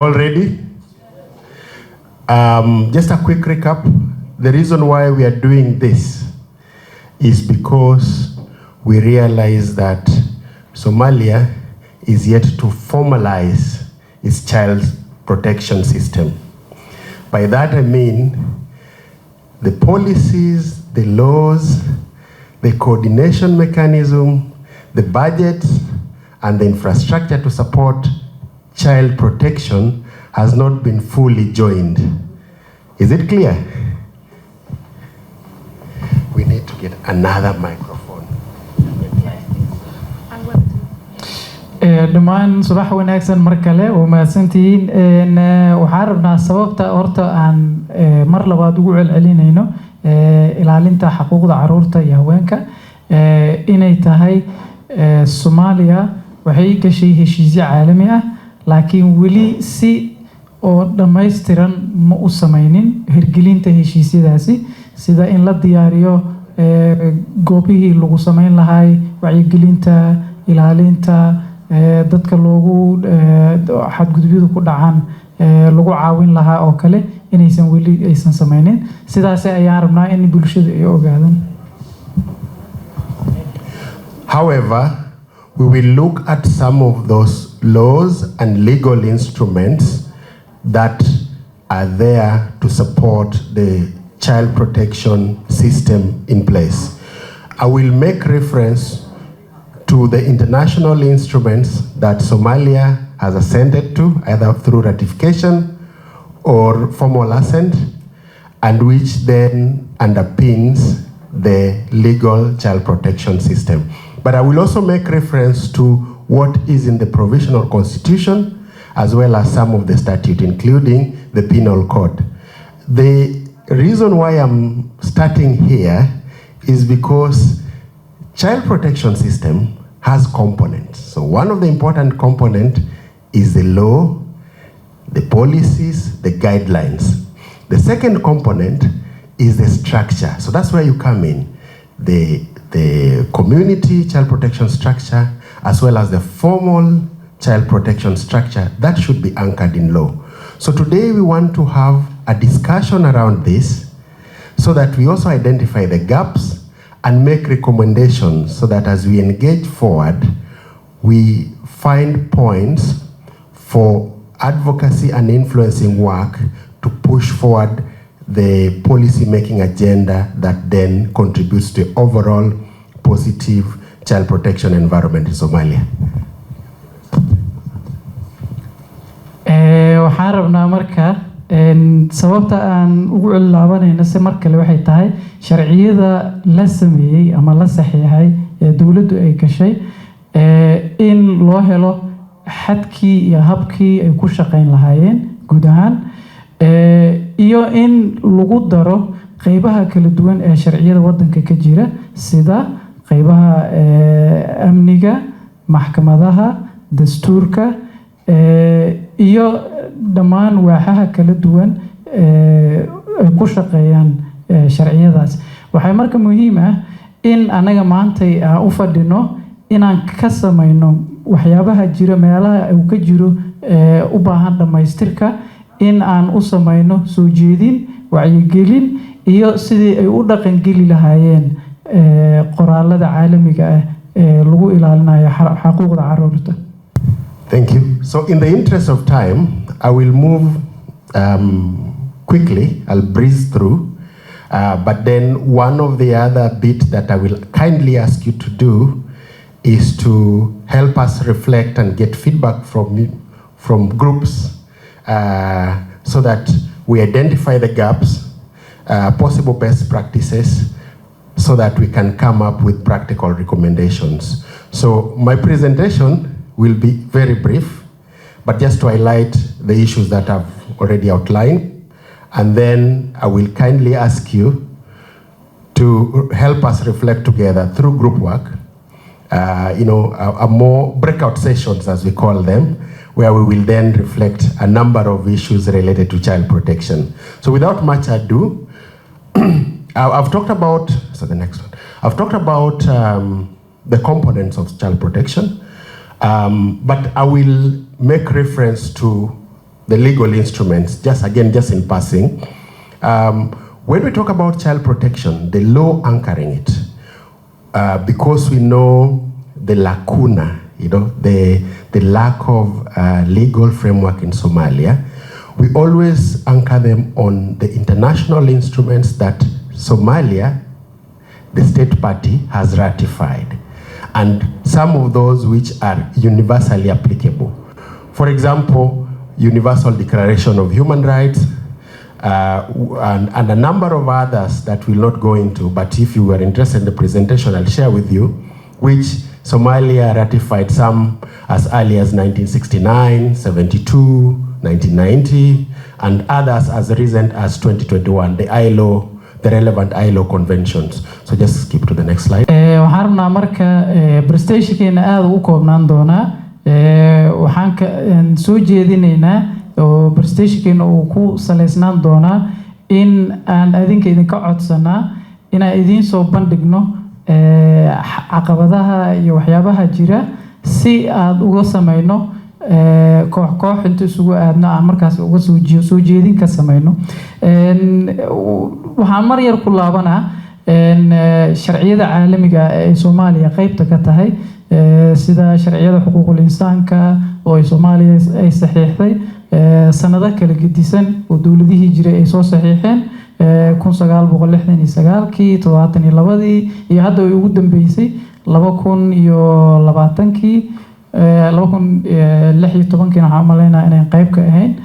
Already? Just a quick recap. The reason why we are doing this is because we realize that Somalia is yet to formalize its child protection system. By that I mean the policies, the laws, the coordination mechanism, the budget, and the infrastructure to support child protection has not been fully joined. Is it clear? We need to get another microphone. dhammaan subax wanaagsan mar kale oo mahadsantihiin waxaan rabnaa sababta horta aan mar labaad ugu celcelinayno ilaalinta xuquuqda carruurta iyo haweenka inay tahay Soomaaliya waxay gashay heshiisyo caalami ah laakiin weli si oo dhameystiran ma u samaynin hirgelinta heshiisyadaasi sida in la diyaariyo goobihii lagu samayn lahaa wacyigelinta ilaalinta dadka loogu xadgudubyadu ku dhacaan lagu caawin lahaa oo kale inaysan weli aysan samaynin sidaas ayaan rabnaa in bulshada ay ogaadaan. However, we will look at some of those laws and legal instruments that are there to support the child protection system in place. I will make reference to the international instruments that Somalia has assented to, either through ratification or formal assent, and which then underpins the legal child protection system. But I will also make reference to what is in the provisional constitution, as well as some of the statute, including the penal code. The reason why I'm starting here is because child protection system has components. So one of the important components is the law, the policies, the guidelines. The second component is the structure. So that's where you come in. The community child protection structure, as well as the formal child protection structure, that should be anchored in law. So today we want to have a discussion around this so that we also identify the gaps and make recommendations so that as we engage forward, we find points for advocacy and influencing work to push forward the policy making agenda that then contributes to overall positive child protection environment in Somalia. waxaan rabnaa marka sababta aan ugu cilaabanayna si mar kale waxay tahay sharciyada la sameeyay ama la saxiixay ee dawladdu ay gashay in loo helo xadkii iyo habkii ay ku shaqayn lahaayeen guud ahaan iyo in lagu daro qaybaha kala duwan ee sharciyada wadanka ka jira sida qaybaha amniga maxkamadaha dastuurka iyo dhammaan waaxaha kala duwan ay ku shaqeeyaan sharciyadaas waxay marka muhiim ah in anaga maanta aan u fadhino inaan ka samayno waxyaabaha jira meelaha uu ka jiro u baahan dhamaystirka in aan u samayno soo jeedin wacyigelin iyo sidii ay u dhaqan geli lahaayeen qoraalada caalamiga ah ee lagu ilaalinayo xuquuqda carruurta. Thank you. So in the interest of time, I will move quickly. I'll breeze through. But then one of the other bits that I will kindly ask you to do is to help us reflect and get feedback from groups so that we identify the gaps, possible best practices, so that we can come up with practical recommendations. So my presentation will be very brief, but just to highlight the issues that I've already outlined. And then I will kindly ask you to help us reflect together through group work, a more breakout sessions as we call them, where we will then reflect a number of issues related to child protection. So without much ado, I've talked about, the next one. I've talked about the components of child protection. But I will make reference to the legal instruments, just in passing. When we talk about child protection, the law anchoring it, because we know the lacuna, the lack of legal framework in Somalia, we always anchor them on the international instruments that Somalia, the state party, has ratified, and some of those which are universally applicable. For example, Universal Declaration of Human Rights, and a number of others that we'll not go into, but if you are interested in the presentation, I'll share with you, which Somalia ratified some as early as 1969, 72, 1990, and others as recent as 2021, the relevant ILO conventions. So just skip to the next slide. waxaan rabnaa marka prestationkeena aad u koobnaan doonaa waxaan soo jeedinaynaa oo prestationkeena uu ku saleysnaan doonaa in aan idinka idinka codsanaa inaan idiin soo bandhigno caqabadaha iyo waxyaabaha jira si aad uga samayno koox inta isugu aadno aan markaas uga soo jeedin ka samayno waxaan mar yar ku laabanaa sharciyada caalamiga ee Soomaaliya qaybta ka tahay sida sharciyada xuquuqul insaanka oo Soomaaliya ay saxiixday sanado kala gedisan oo dawladihii jiray ay soo saxiixeen 1969kii 72 iyo hadda ay ugu dambeysay 2020kii 2016 waxaan maleynaa inay qayb ka ahayn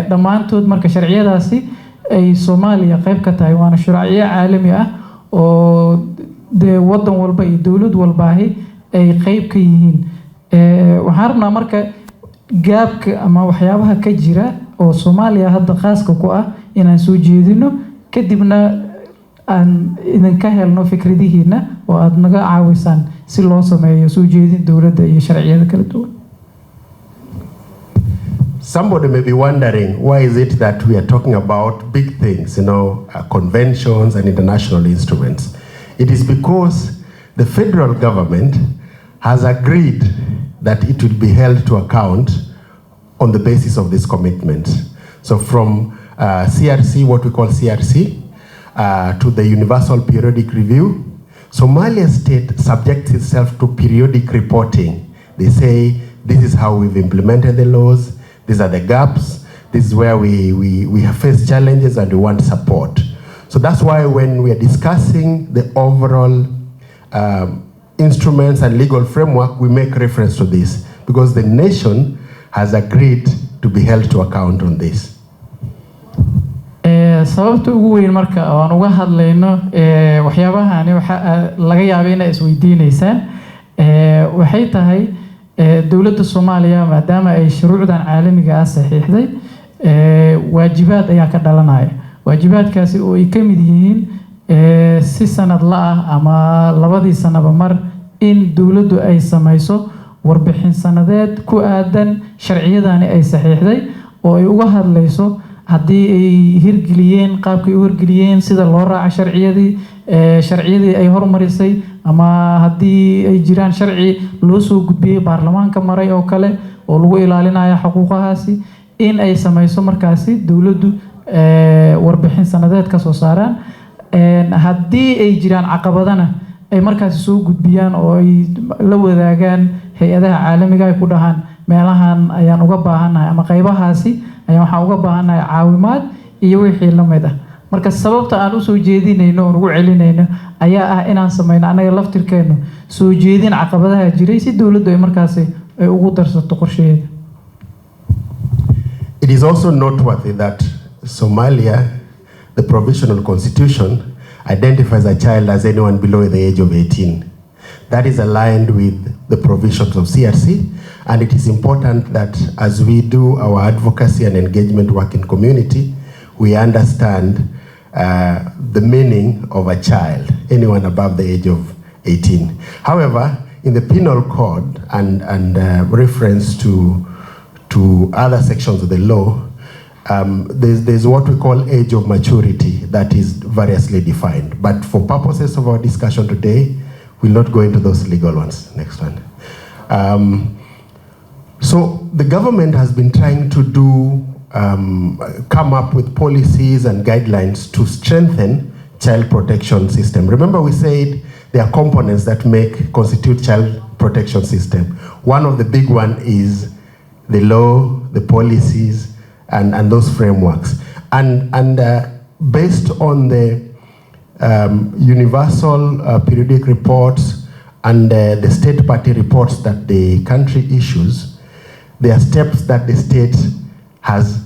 dhamaantood marka sharciyadaasi ay Soomaaliya qayb ka tahay waana sharciyo caalami ah oo de wadan walba iyo dawlad walba ay qayb ka yihiin waxaan rabnaa marka gaabka ama waxyaabaha ka jira oo Soomaaliya hadda khaaska ku ah inaan soo jeedino kadibna aan idinka helno fikradihiina oo aad naga caawisaan si loo sameeyo soo jeedin dawladda iyo sharciyada kala duwan. Somebody may be wondering, why is it that we are talking about big things, conventions and international instruments? It is because the federal government has agreed that it will be held to account on the basis of these commitments. So from CRC, what we call CRC, to the Universal Periodic Review, Somalia state subjects itself to periodic reporting. They say, this is how we've implemented the laws, these are the gaps, this is where we have faced challenges and we want support. So that's why when we are discussing the overall instruments and legal framework, we make reference to this, because the nation has agreed to be held to account on this. sababta ugu weyn marka aan uga hadlayno waxyaabahani waxa laga yaabay inay isweydiineysaan waxay tahay dawladda Soomaaliya maadaama ay shuruucdan caalamiga ah saxiixday waajibaad ayaa ka dhalanaya waajibaadkaasi oo ay ka mid yihiin si sanad la ah ama labadii sanaba mar in dawladdu ay samayso warbixin sanadeed ku aadan sharciyadani ay saxiixday oo ay uga hadlayso haddii ay hirgeliyeen qaabkay u hirgeliyeen sida loo raaco sharciyadii ay hormarisay ama haddii ay jiraan sharci loo soo gudbiyay baarlamaanka maray oo kale oo lagu ilaalinayo xuquuqahaasi in ay samayso markaasi dawladdu warbixin sanadeed ka soo saaraan haddii ay jiraan caqabadana ay markaasi soo gudbiyaan oo ay la wadaagaan hay'adaha caalamiga ay ku dhahaan meelahan ayaan uga baahanahay ama qaybahaasi ayaan waxa uga baahanahay caawimaad iyo wixii la mid ah marka sababta aan u soo jeedinayno oo ugu celinayno ayaa ah inaan sameeyno anaga laftirkeeno soo jeedin caqabadaha jiray si dawladdu ay markaasi ay ugu darsato qorsheeda. It is also noteworthy that Somalia, the provisional constitution, identifies a child as anyone below the age of 18. That is aligned with the provisions of CRC, and it is important that as we do our advocacy and engagement work in community, we understand the meaning of a child, anyone above the age of 18. However, in the penal code and reference to other sections of the law, there's what we call age of maturity that is variously defined. But for purposes of our discussion today, we'll not go into those legal ones. Next one. So the government has been trying to come up with policies and guidelines to strengthen child protection system. Remember we said there are components that constitute child protection system. One of the big one is the law, the policies, and those frameworks. And based on the universal periodic reports and the state party reports that the country issues, there are steps that the state has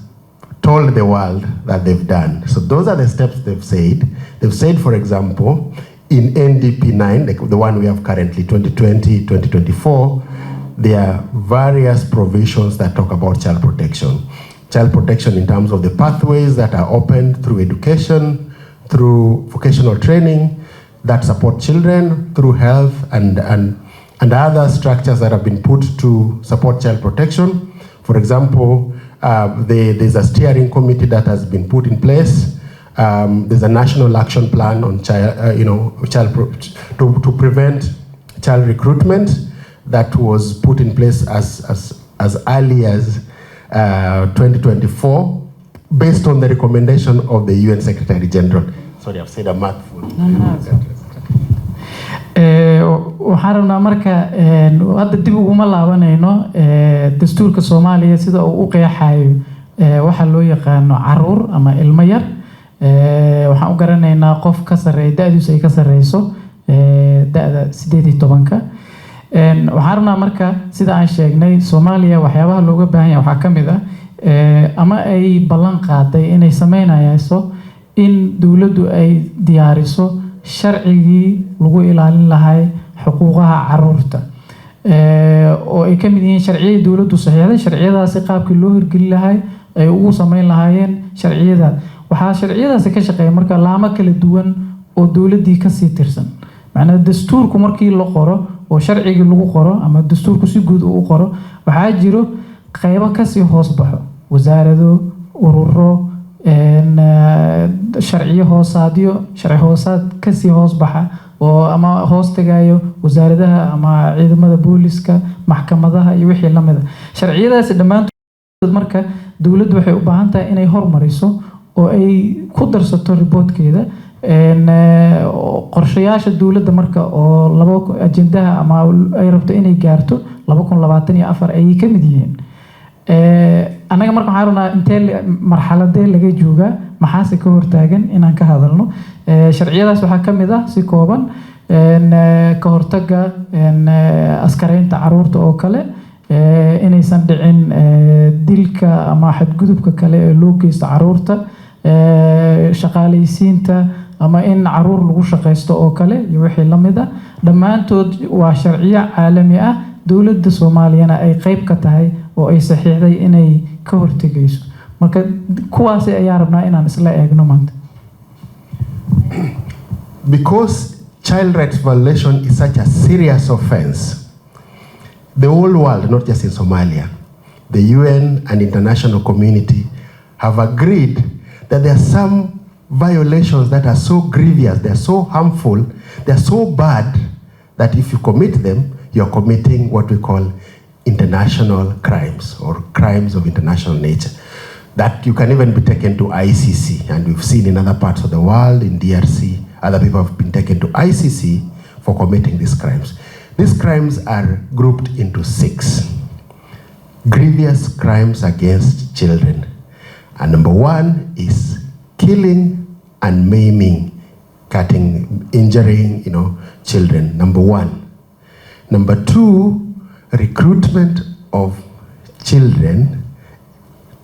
told the world that they've done. So those are the steps they've said. They've said, for example, in NDP 9, the one we have currently, 2020, 2024, there are various provisions that talk about child protection. Child protection in terms of the pathways that are opened through education, through vocational training, that support children, through health, and other structures that have been put to support child protection. For example, there's a steering committee that has been put in place. There's a national action plan on to prevent child recruitment that was put in place as early as 2024, based on the recommendation of the UN Secretary General. Sorry, I've said a mouthful. waxaan rabnaa marka hadda dib uguma laabanayno dastuurka Soomaaliya sida uu u qeexayo waxa loo yaqaano caruur ama ilmo yar waxaan u garanaynaa qof ka sareeyo da'diisu ay ka sareyso da'da 18 waxaan rabnaa marka sida aan sheegnay Soomaaliya waxyaabaha looga baahan yahay waxa kamid ama ay ballan qaaday inay sameynayso in dawladdu ay diyaariso sharcigii lagu ilaalin lahay xuquuqaha caruurta oo ay kamid yihiin sharciyada dawladdu saxiixday sharciyadaasi qaabkii loo hirgelin lahay ay ugu sameyn lahaayeen sharciyada waxa sharciyadaasi ka shaqeeya marka laamo kala duwan oo dawladdii ka sii tirsan macna dastuurku markii la qoro oo sharcigii lagu qoro ama dastuurku si guud u qoro waxa jiro qaybo ka sii hoos baxo wasaarado ururo sharciyo hoosaad ka sii hoos baxa oo ama hoos tagayo wasaaradaha ama ciidamada booliska maxkamadaha iyo wixii la mid ah sharciyadaasi dhamaantood marka dawladdu waxay u baahan tahay inay hormariso oo ay ku darsato reportkeeda qorshayaasha dawladda marka oo laba ajendaha ama ay rabto inay gaarto 2024 ay ka mid yihiin anaga marka waxaan rabnaa intee marxaladee laga jooga maxaase ka hortaagan inaan ka hadalno sharciyadaas waxaa ka mid ah si kooban ka hortaga askareynta caruurta oo kale inaysan dhicin dilka ama xadgudubka kale ee loo geysto caruurta shaqaaleysiinta ama in caruur lagu shaqeysto oo kale iyo wixii la mid ah dhammaantood waa sharciyo caalami ah dawladda Soomaaliyana ay qayb ka tahay oo ay saxiixday inay ka hortagayso marka kuwaas ayaa rabnaa inaan isla eegno maanta because child rights violation is such a serious offense. The whole world, not just in Somalia, the UN and international community have agreed that there are some violations that are so grievous, they are so harmful, they are so bad that if you commit them, you're committing what we call international crimes or crimes of international nature. That you can even be taken to ICC, and we've seen in other parts of the world, in DRC, other people have been taken to ICC for committing these crimes. These crimes are grouped into 6 grievous crimes against children. And number 1 is killing and maiming, cutting, injuring, children. Number 1. Number 2, recruitment of children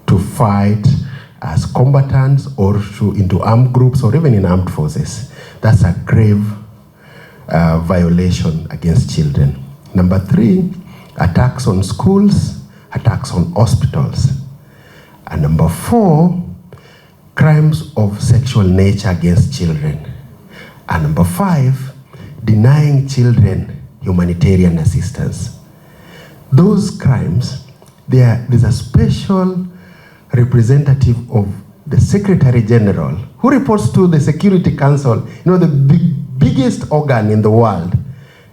to fight as combatants or into armed groups or even in armed forces. That's a grave violation against children. Number 3, attacks on schools, attacks on hospitals. And number 4, crimes of sexual nature against children. And number 5, denying children humanitarian assistance. Those crimes, there's a special representative of the Secretary General who reports to the Security Council, the biggest organ in the world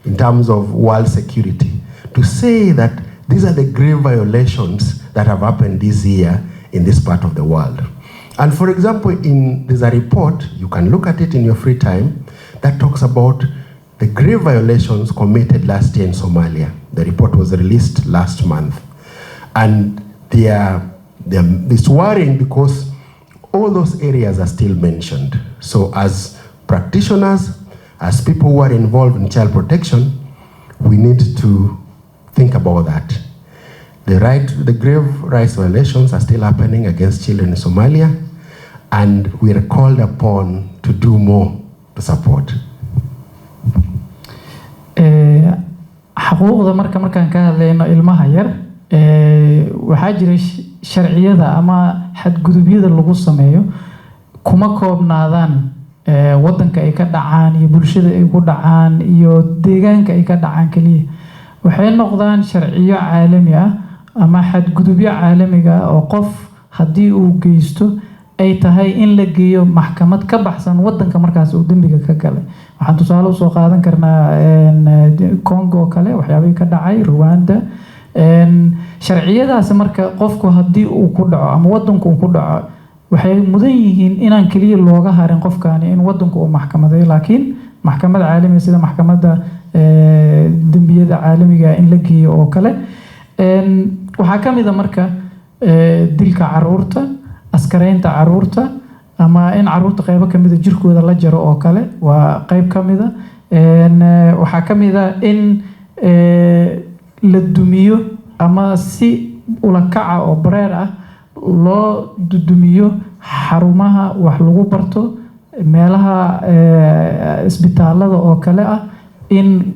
in terms of world security, to say that These are the grave violations that have happened this year in this part of the world. And for example, there's a report, you can look at it in your free time, that talks about the grave violations committed last year in Somalia. The report was released last month. And it's worrying because all those areas are still mentioned. So as practitioners, as people who are involved in child protection, we need to think about that. The grave rights violations are still happening against children in Somalia, and we are called upon to do more to support. Xuquuqda markaan ka hadlayno ilmaha yar waxaa jira sharciyada ama xadgudubyada lagu sameeyo kuma koobnaadaan wadanka ay ka dhacaan iyo bulshada ay ku dhacaan iyo deegaanka ay ka dhacaan kaliya waxay noqdaan sharciyo caalami ah ama xadgudubyo caalamiga ah oo qof haddii uu geysto ay tahay in la geeyo maxkamad ka baxsan wadanka markaas uu dambiga ka galay. Waxaan tusaale u soo qaadan karnaa Congo kale waxyaabay ka dhacay Rwanda. Sharciyadaas marka qofku haddii uu ku dhaco ama wadanku uu ku dhaco waxay mudan yihiin inaan kaliya looga harin qofkaani in wadanku uu maxkamadeeyo laakiin maxkamad caalami sida maxkamadda dambiyada caalamiga in la geeyo oo kale. Waxaa ka mid ah marka dilka caruurta, askareynta caruurta ama in caruurta qaybo ka mid ah jirkooda la jaro oo kale waa qayb ka mid ah. Waxaa ka mid ah in la dumiyo ama si ula kaca oo bareer ah loo dudumiyo xarumaha wax lagu barto meelaha isbitaalada oo kale ah in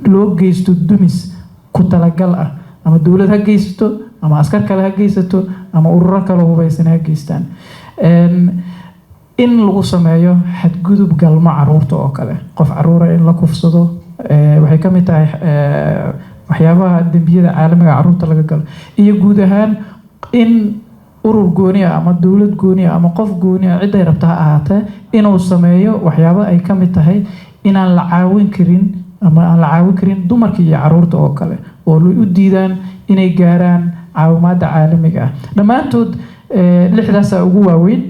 loo geysto dumis ku talagal ah ama dawlad ha geysto ama askar kale ha geysato ama ururo kale hubaysan ha geystaan. In lagu sameeyo xadgudub galmo caruurta oo kale qof caruura in la kufsado waxay ka mid tahay waxyaabaha dambiyada caalamiga caruurta laga galo iyo guud ahaan in urur gooni ah ama dawlad gooni ah ama qof gooni ah cid ay rabto ha ahaatee inuu sameeyo waxyaabo ay ka mid tahay inaan la caawin karin ama aan la caawin karin dumarka iyo caruurta oo kale oo u diidaan inay gaaraan caawimaadda caalamiga ah. Dhammaantood lixdaas ugu waaweyn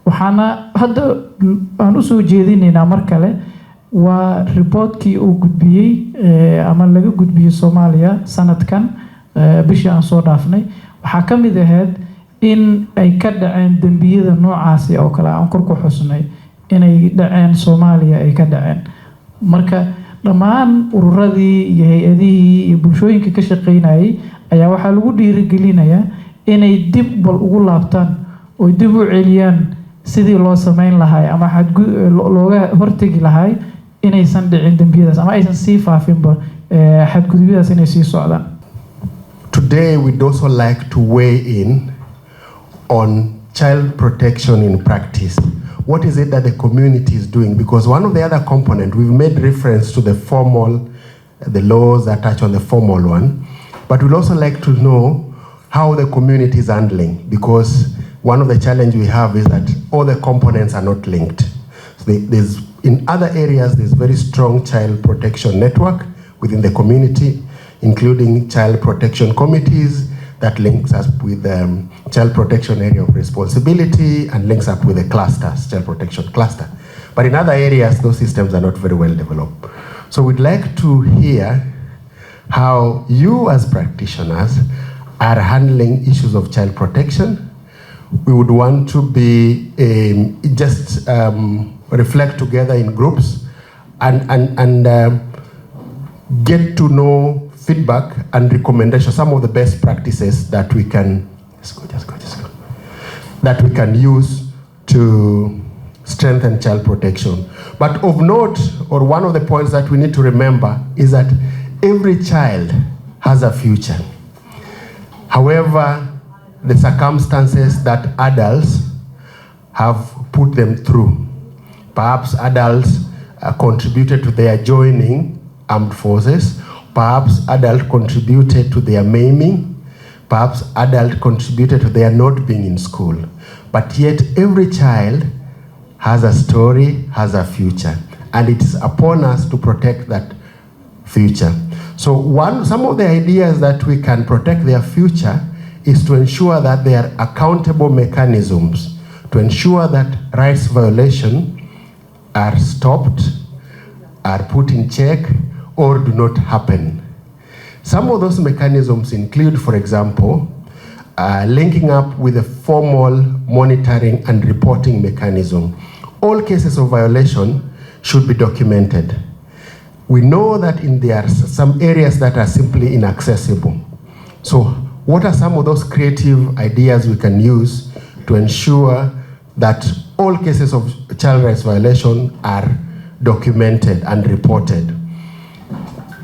waxaana hadda aan u soo jeedinaynaa mar kale waa reportkii uu gudbiyey ama laga gudbiyey Soomaaliya sanadkan bishii aan soo dhaafnay. Waxaa ka mid ahayd in ay ka dhaceen dambiyada noocaasi oo kale aan kor ku xusnay inay dhaceen Soomaaliya ay ka dhaceen. Marka dhammaan ururadii iyo hay'adihii iyo bulshooyinka ka shaqeynayay ayaa waxaa lagu dhiirigelinayaa inay dib bal ugu laabtaan oo dib u celiyaan sidii loo sameyn lahaa ama looga hortagi lahaa inaysan dhicin dambiyadaas ama aysan sii faafinba xadgudubyadaas inay sii socdaan. Today we'd also like to weigh in on child protection in practice. What is it that the community is doing? Because one of the other components, we've made reference to the formal, the laws that touch on the formal one, but we'd also like to know how the community is handling, because one of the challenges we have is that all the components are not linked. So in other areas, there's very strong child protection network within the community, including child protection committees that links us with the child protection area of responsibility and links up with the clusters, child protection cluster. But in other areas, those systems are not very well developed. So we'd like to hear how you as practitioners are handling issues of child protection. We would want to be reflect together in groups and get to know feedback and recommendations, some of the best practices that we can that we can use to strengthen child protection. But of note, or one of the points that we need to remember is that every child has a future. However, the circumstances that adults have put them through, perhaps adults contributed to their joining armed forces, perhaps adults contributed to their maiming, perhaps adults contributed to their not being in school. But yet every child has a story, has a future, and it is upon us to protect that future. So some of the ideas that we can protect their future is to ensure that there are accountable mechanisms to ensure that rights violations are stopped, are put in check, or do not happen. Some of those mechanisms include, for example, linking up with a formal monitoring and reporting mechanism. All cases of violation should be documented. We know that there are some areas that are simply inaccessible. So what are some of those creative ideas we can use to ensure that all cases of child rights violation are documented and reported?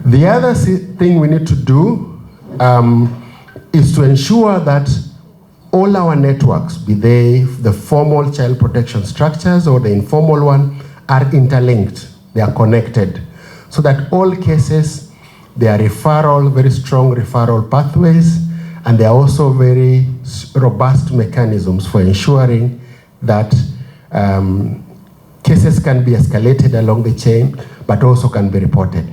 The other thing we need to do is to ensure that all our networks, be they the formal child protection structures or the informal one, are interlinked, they are connected, so that all cases, there are very strong referral pathways, and there are also very robust mechanisms for ensuring that cases can be escalated along the chain, but also can be reported.